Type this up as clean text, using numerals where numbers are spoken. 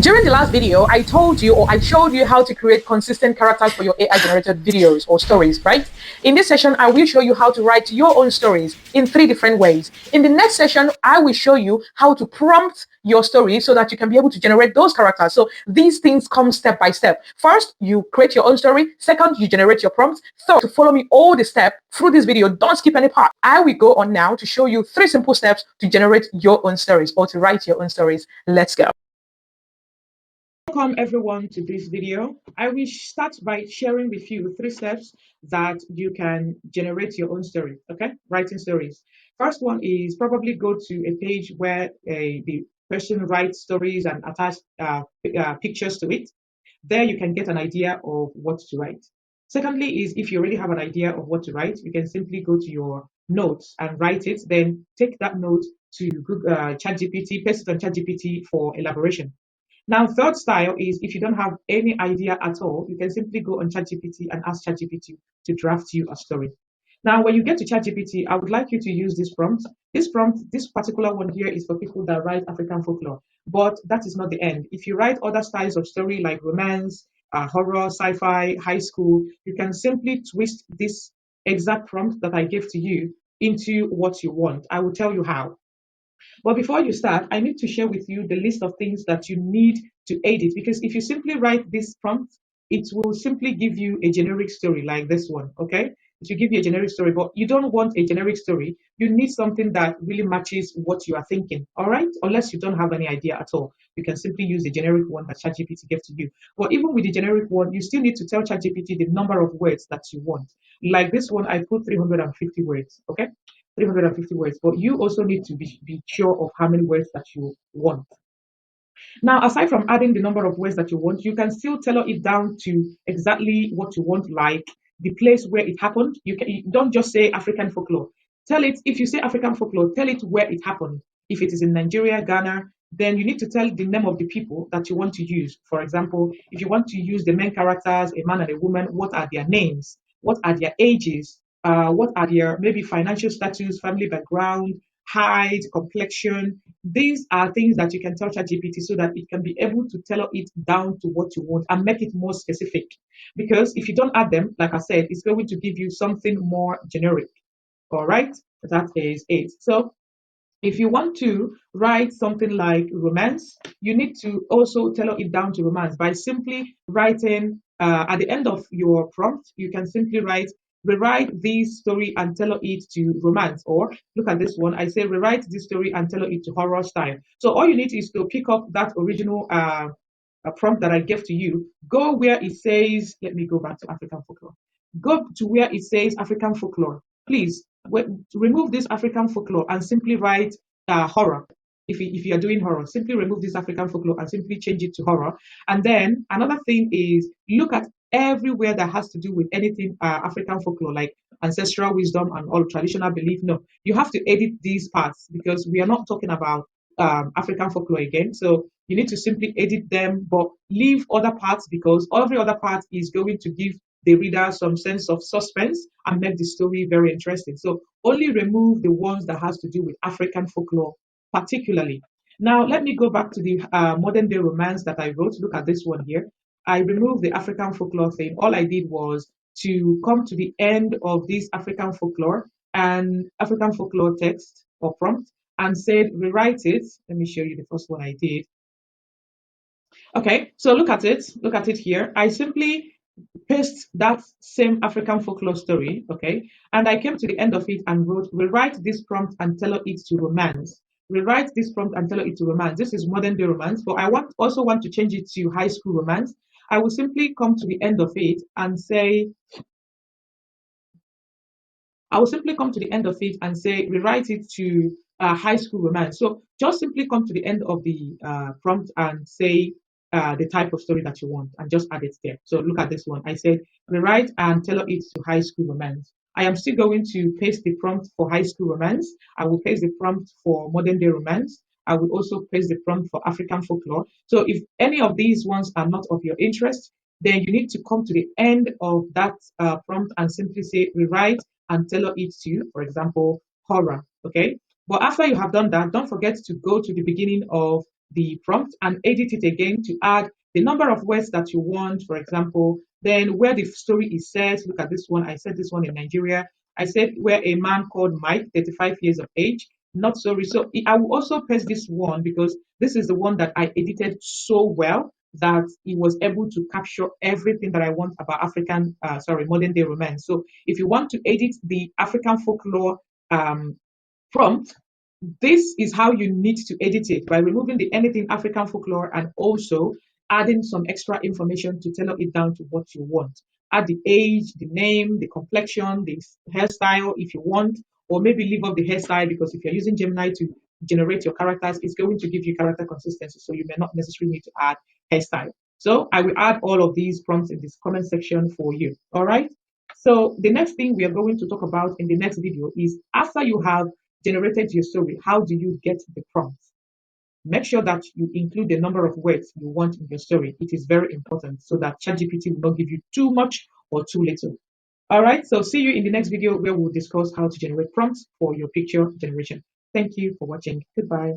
During the last video, I told you or I showed you how to create consistent characters for your AI generated videos or stories, right? In this session, I will show you how to write your own stories in 3 different ways. In the next session, I will show you how to prompt your story so that you can be able to generate those characters. So these things come step by step. First, you create your own story. Second, you generate your prompts. Third, to follow me all the steps through this video, don't skip any part. I will go on now to show you 3 simple steps to generate your own stories or to write your own stories. Let's go. Welcome everyone to this video. I will start by sharing with you 3 steps that you can generate your own story, okay? Writing stories. First one is probably go to a page where the person writes stories and attach pictures to it. There you can get an idea of what to write. Secondly is if you already have an idea of what to write, you can simply go to your notes and write it, then take that note to Google, ChatGPT, paste it on ChatGPT for elaboration. Now, third style is if you don't have any idea at all, you can simply go on ChatGPT and ask ChatGPT to draft you a story. Now, when you get to ChatGPT, I would like you to use this prompt. This particular one here is for people that write African folklore, but that is not the end. If you write other styles of story like romance, horror, sci-fi, high school, you can simply twist this exact prompt that I gave to you into what you want. I will tell you how. But before you start, I need to share with you the list of things that you need to edit, because if you simply write this prompt, it will simply give you a generic story like this one, okay? It will give you a generic story, but you don't want a generic story. You need something that really matches what you are thinking, all right? Unless you don't have any idea at all. You can simply use the generic one that ChatGPT gave to you. But even with the generic one, you still need to tell ChatGPT the number of words that you want. Like this one, I put 350 words, okay? 350 words, but you also need to be sure of how many words that you want. Now, aside from adding the number of words that you want, you can still tailor it down to exactly what you want, like the place where it happened. You don't just say African folklore. Tell it, if you say African folklore, tell it where it happened. If it is in Nigeria, Ghana, then you need to tell the name of the people that you want to use. For example, if you want to use the main characters, a man and a woman, what are their names? What are their ages? What are their maybe financial status, family background, height, complexion? These are things that you can tell ChatGPT so that it can be able to tailor it down to what you want and make it more specific. Because if you don't add them, like I said, it's going to give you something more generic. All right, that is it. So if you want to write something like romance, you need to also tailor it down to romance by simply writing at the end of your prompt, you can simply rewrite this story and tailor it to romance. Or look at this one, I say rewrite this story and tailor it to horror style. So all you need is to pick up that original prompt that I gave to you, go where it says, let me go back to African folklore. Go to where it says African folklore. Please remove this African folklore and simply write horror. If you are doing horror, simply remove this African folklore and simply change it to horror. And then another thing is look at everywhere that has to do with anything African folklore, like ancestral wisdom and all traditional belief. No, you have to edit these parts because we are not talking about African folklore again. So you need to simply edit them, but leave other parts because every other part is going to give the reader some sense of suspense and make the story very interesting. So only remove the ones that has to do with African folklore particularly. Now let me go back to the modern day romance that I wrote. Look at this one here. I removed the African folklore thing. All I did was to come to the end of this African folklore and African folklore text or prompt and said rewrite it. Let me show you the first one I did. Okay, so look at it. Look at it here. I simply paste that same African folklore story, okay? And I came to the end of it and wrote, rewrite this prompt and tailor it to romance. Rewrite this prompt and tailor it to romance. This is modern day romance, but I also want to change it to high school romance. I will simply come to the end of it and say, rewrite it to high school romance. So just simply come to the end of the prompt and say the type of story that you want and just add it there. So look at this one. I said rewrite and tailor it to high school romance. I am still going to paste the prompt for high school romance. I will paste the prompt for modern day romance. I will also paste the prompt for African folklore. So if any of these ones are not of your interest, then you need to come to the end of that prompt and simply say rewrite and tailor it to, for example, horror. Okay. But after you have done that, don't forget to go to the beginning of the prompt and edit it again to add the number of words that you want, for example, then where the story is set. Look at this one. I said this one in Nigeria. I said where a man called Mike, 35 years of age, not sorry. So I will also paste this one because this is the one that I edited so well that it was able to capture everything that I want about modern day romance. So if you want to edit the African folklore prompt, this is how you need to edit it, by removing the anything African folklore and also adding some extra information to tailor it down to what you want. Add the age, the name, the complexion, the hairstyle if you want, or maybe leave off the hairstyle because if you're using Gemini to generate your characters, it's going to give you character consistency. So you may not necessarily need to add hairstyle. So I will add all of these prompts in this comment section for you. All right. So the next thing we are going to talk about in the next video is after you have generated your story, how do you get the prompts? Make sure that you include the number of words you want in your story. It is very important so that ChatGPT will not give you too much or too little. All right, so see you in the next video where we'll discuss how to generate prompts for your picture generation. Thank you for watching. Goodbye.